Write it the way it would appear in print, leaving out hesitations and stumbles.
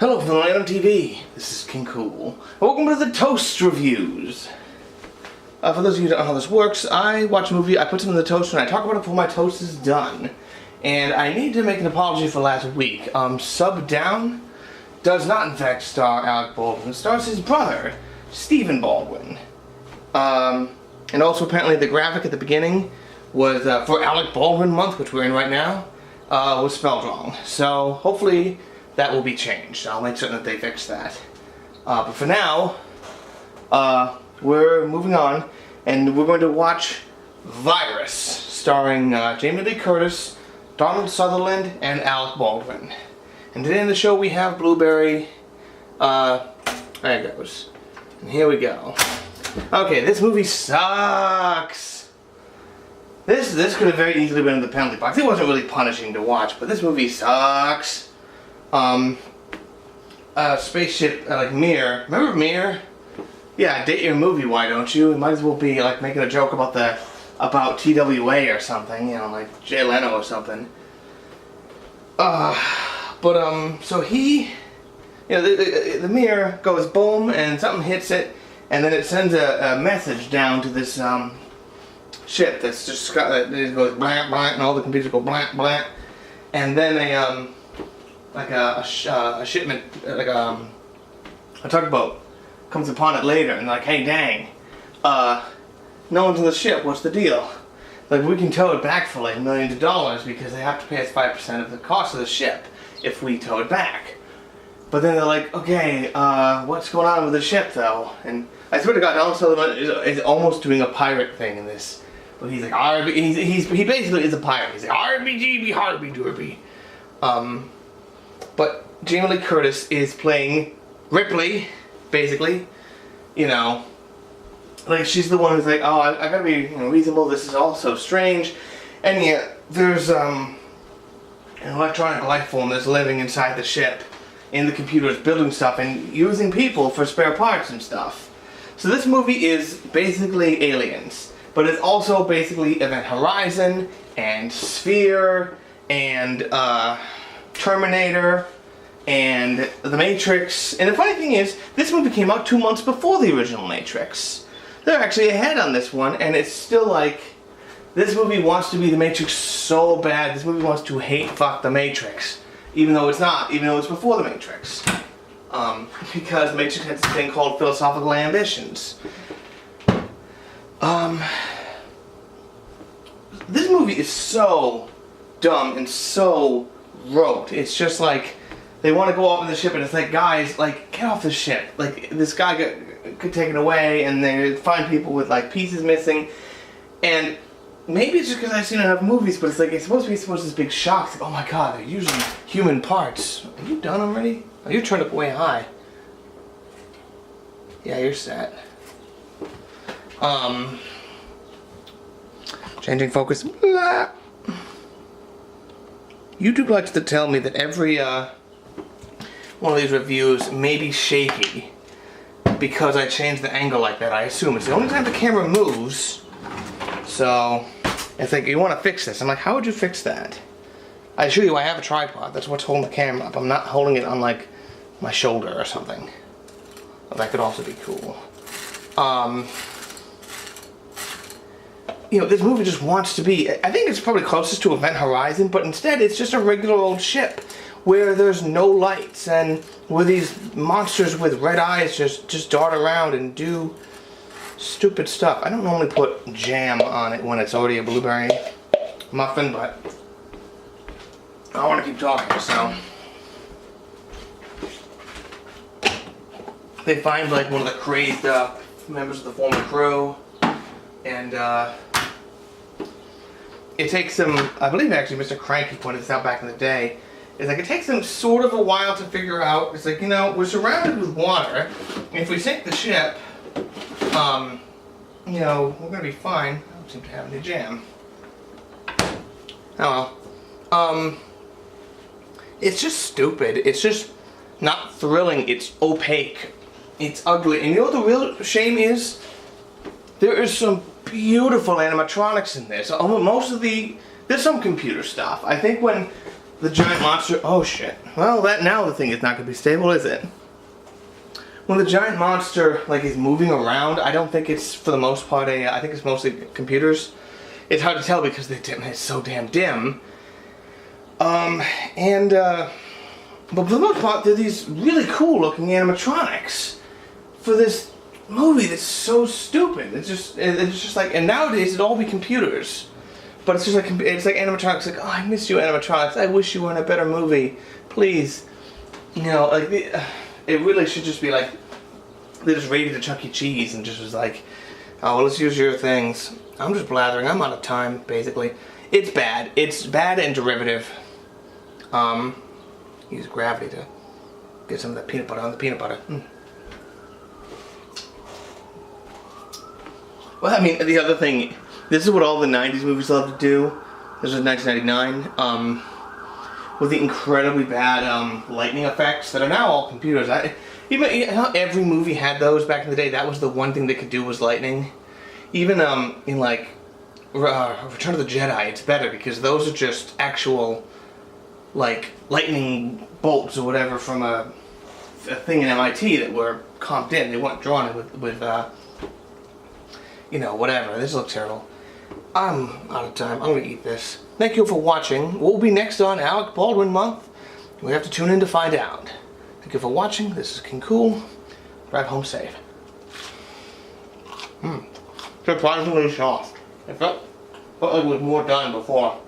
Hello from the Land on TV. This is King Cool. Welcome to the Toast Reviews. For those of you who don't know how this works, I watch a movie, I put something in the toaster, and I talk about it before my toast is done. And I need to make an apology for last week. Sub Down does not in fact star Alec Baldwin. It stars his brother, Stephen Baldwin. And also apparently the graphic at the beginning was for Alec Baldwin month, which we're in right now, was spelled wrong. So hopefully that will be changed. I'll make certain that they fix that. But for now, we're moving on, and we're going to watch Virus, starring Jamie Lee Curtis, Donald Sutherland, and Alec Baldwin. And today in the show we have Blueberry. There it goes. And here we go. Okay, this movie sucks. This could have very easily been in the penalty box. It wasn't really punishing to watch, but this movie sucks. Spaceship, like Mir. Remember Mir? Yeah, date your movie, why don't you? It might as well be like making a joke about TWA or something, you know, like Jay Leno or something. So he, you know, the Mir goes boom and something hits it, and then it sends a message down to this ship that's just got, it goes blank blank, and all the computers go blank blank, and then a shipment, like a tugboat comes upon it later, and like, hey, dang, no one's on the ship. What's the deal? Like, we can tow it back for like millions of dollars because they have to pay us 5% of the cost of the ship if we tow it back. But then they're like, okay, what's going on with the ship though? And I swear to God, Donald Sutherland is almost doing a pirate thing in this. But he's like, he basically is a pirate. He's like, RBGB, Harby Derby. But Jamie Lee Curtis is playing Ripley, basically. You know, like she's the one who's like, oh, I gotta be reasonable. This is all so strange, and yet there's an electronic life form that's living inside the ship, in the computers, building stuff and using people for spare parts and stuff. So this movie is basically Aliens, but it's also basically Event Horizon and Sphere and Terminator and The Matrix. And the funny thing is, this movie came out 2 months before the original Matrix. They're actually ahead on this one, and it's still like, this movie wants to be The Matrix so bad. This movie wants to hate fuck The Matrix, even though it's not, even though it's before The Matrix. Because The Matrix has this thing called philosophical ambitions. This movie is so dumb and so rote. It's just like, they want to go off in the ship and it's like, guys, like, get off the ship. Like, this guy got taken away, and they find people with like pieces missing. And maybe it's just because I've seen enough movies, but it's like, it's supposed to be this big shock. It's like, oh my God, they're using human parts. Are you done already? Oh, you're turned up way high. Yeah, you're set. Changing focus. Blah. YouTube likes to tell me that every one of these reviews may be shaky because I changed the angle like that. I assume it's the only time the camera moves. So it's like, you want to fix this. I'm like, how would you fix that? I assure you I have a tripod. That's what's holding the camera up. I'm not holding it on like my shoulder or something. But that could also be cool. You know, this movie just wants to be, I think it's probably closest to Event Horizon, but instead it's just a regular old ship where there's no lights, and where these monsters with red eyes just dart around and do stupid stuff. I don't normally put jam on it when it's already a blueberry muffin, but I want to keep talking, so. They find like one of the crazed members of the former crew, and it takes them, I believe actually Mr. Cranky pointed this out back in the day, it's like it takes them sort of a while to figure out. It's like, you know, we're surrounded with water, and if we sink the ship, you know, we're gonna be fine. I don't seem to have any jam. Oh well. It's just stupid. It's just not thrilling. It's opaque. It's ugly. And you know what the real shame is? There is some beautiful animatronics in this. Most of the, there's some computer stuff. I think when the giant monster, oh shit. Well, that now the thing is not going to be stable, is it? When the giant monster, like, is moving around, I don't think it's, for the most part, I think it's mostly computers. It's hard to tell because it's so damn dim. But for the most part, they're these really cool looking animatronics for this movie that's so stupid. It's just like, and nowadays it'd all be computers. But it's just like, it's like animatronics, like, oh, I miss you animatronics, I wish you were in a better movie, please. You know, like, it really should just be like, they just raided a Chuck E. Cheese and just was like, oh, well, let's use your things. I'm just blathering, I'm out of time, basically. It's bad and derivative. Use gravity to get some of that peanut butter on the peanut butter. Well, I mean, the other thing, this is what all the 90s movies love to do. This was 1999, with the incredibly bad lightning effects that are now all computers. Even you know, every movie had those back in the day. That was the one thing they could do was lightning. Even in like Return of the Jedi, it's better because those are just actual like lightning bolts or whatever from a thing in MIT that were comped in. They weren't drawn with you know, whatever. This looks terrible. I'm out of time. I'm gonna eat this. Thank you for watching. What will be next on Alec Baldwin month? We have to tune in to find out. Thank you for watching. This is King Cool. Drive home safe. Surprisingly soft. It felt like it was more done before.